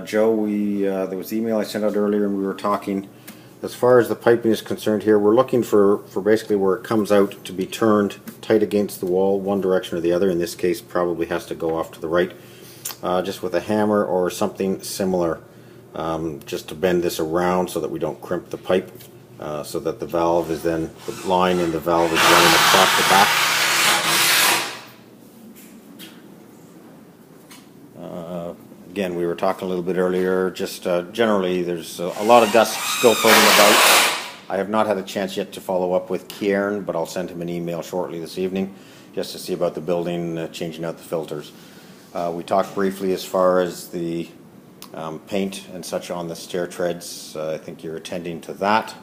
Joe, there was the email I sent out earlier, and we were talking. As far as the piping is concerned here, we're looking for basically where it comes out to be turned tight against the wall, one direction or the other. In this case, probably has to go off to the right, just with a hammer or something similar, just to bend this around so that we don't crimp the pipe, so that the valve is then, the line in the valve is running across the back. Again, we were talking a little bit earlier, just generally there's a lot of dust still floating about. I have not had a chance yet to follow up with Kieran, but I'll send him an email shortly this evening just to see about the building, changing out the filters. We talked briefly as far as the paint and such on the stair treads. I think you're attending to that.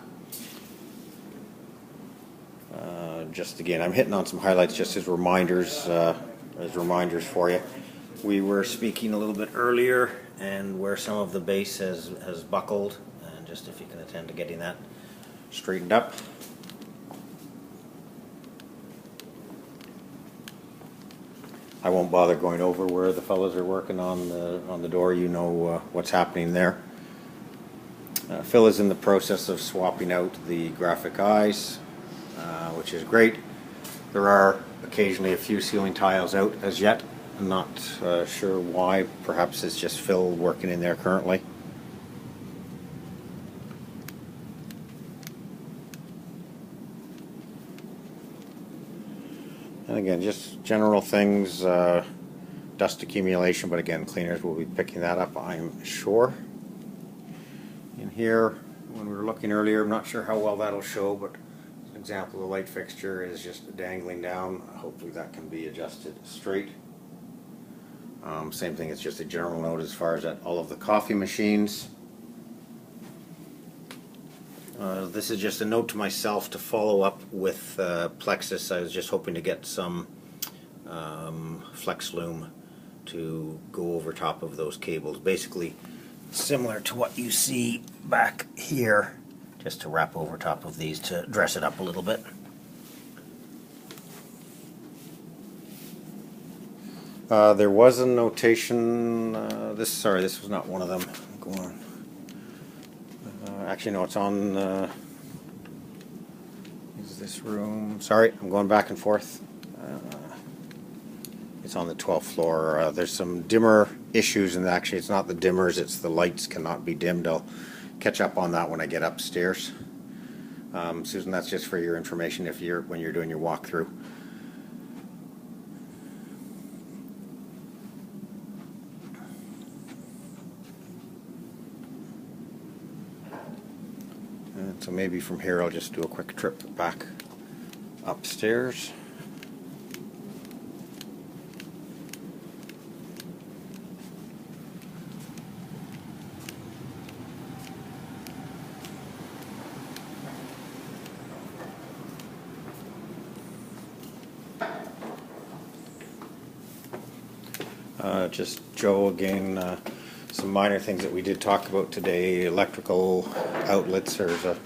Just again, I'm hitting on some highlights just as reminders for you. We were speaking a little bit earlier and where some of the base has buckled, and just if you can attend to getting that straightened up. I won't bother going over where the fellows are working on the door. You know what's happening there. Phil is in the process of swapping out the graphic eyes, which is great. There are occasionally a few ceiling tiles out as yet. I'm not sure why. Perhaps it's just Phil working in there currently. And again, just general things, dust accumulation, but again, cleaners will be picking that up, I'm sure. In here, when we were looking earlier, I'm not sure how well that'll show, but an example, the light fixture is just dangling down. Hopefully that can be adjusted straight. Same thing, it's just a general note as far as that all of the coffee machines. This is just a note to myself to follow up with Plexus. I was just hoping to get some flex loom to go over top of those cables. Basically similar to what you see back here, just to wrap over top of these to dress it up a little bit. There was a notation, this was not one of them. Go on. Actually, no, it's on, is this room? Sorry, I'm going back and forth. It's on the 12th floor. There's some dimmer issues, and actually it's not the dimmers, it's the lights cannot be dimmed. I'll catch up on that when I get upstairs. Susan, that's just for your information when you're doing your walkthrough. So maybe from here I'll just do a quick trip back upstairs. Just Joe again. Some minor things that we did talk about today. Electrical outlets, there's a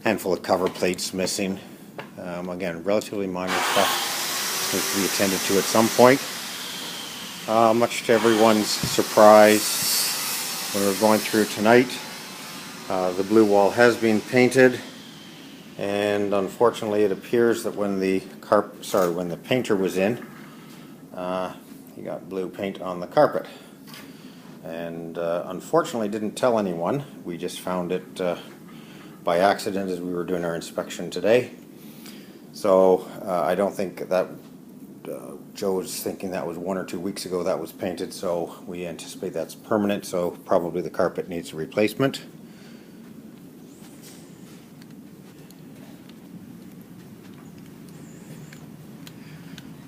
handful of cover plates missing. Again, relatively minor stuff needs to be attended to at some point. Much to everyone's surprise, when we're going through tonight, the blue wall has been painted, and unfortunately it appears that when the painter was in, he got blue paint on the carpet. And unfortunately didn't tell anyone. We just found it by accident as we were doing our inspection today. So I don't think that Joe's thinking that was 1 or 2 weeks ago that was painted, so we anticipate that's permanent, so probably the carpet needs a replacement.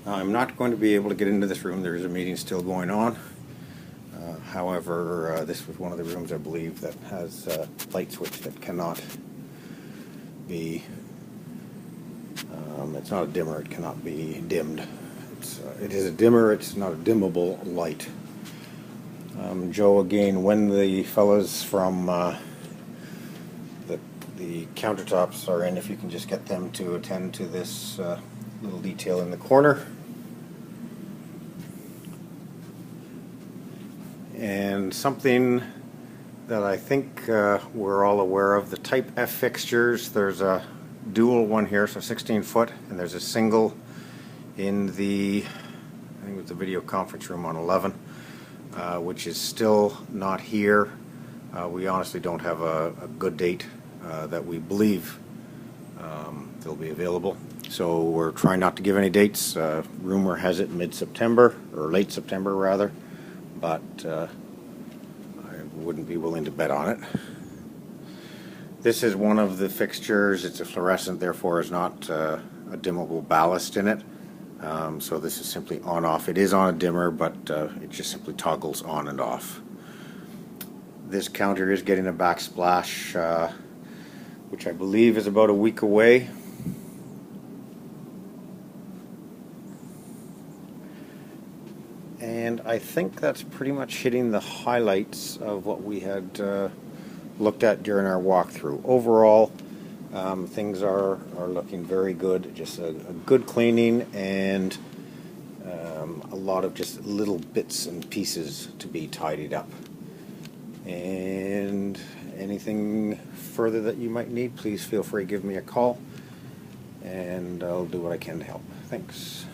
I'm not going to be able to get into this room. There is a meeting still going on. However, this was one of the rooms, I believe, that has a light switch that cannot be, it's not a dimmer, it cannot be dimmed. It is a dimmer, it's not a dimmable light. Joe, again, when the fellas from the countertops are in, if you can just get them to attend to this little detail in the corner. and something that I think we're all aware of, the Type F fixtures. There's a dual one here, so 16 foot, and there's a single in the, I think it was the video conference room on 11, which is still not here. We honestly don't have a good date that we believe they'll be available. So we're trying not to give any dates. Rumor has it mid-September, or late September rather, but I wouldn't be willing to bet on it. This is one of the fixtures. It's a fluorescent, therefore is not a dimmable ballast in it. So this is simply on-off. It is on a dimmer, but it just simply toggles on and off. This counter is getting a backsplash, which I believe is about a week away. And I think that's pretty much hitting the highlights of what we had looked at during our walkthrough. Overall, things are looking very good. Just a good cleaning and a lot of just little bits and pieces to be tidied up. And anything further that you might need, please feel free to give me a call, and I'll do what I can to help. Thanks.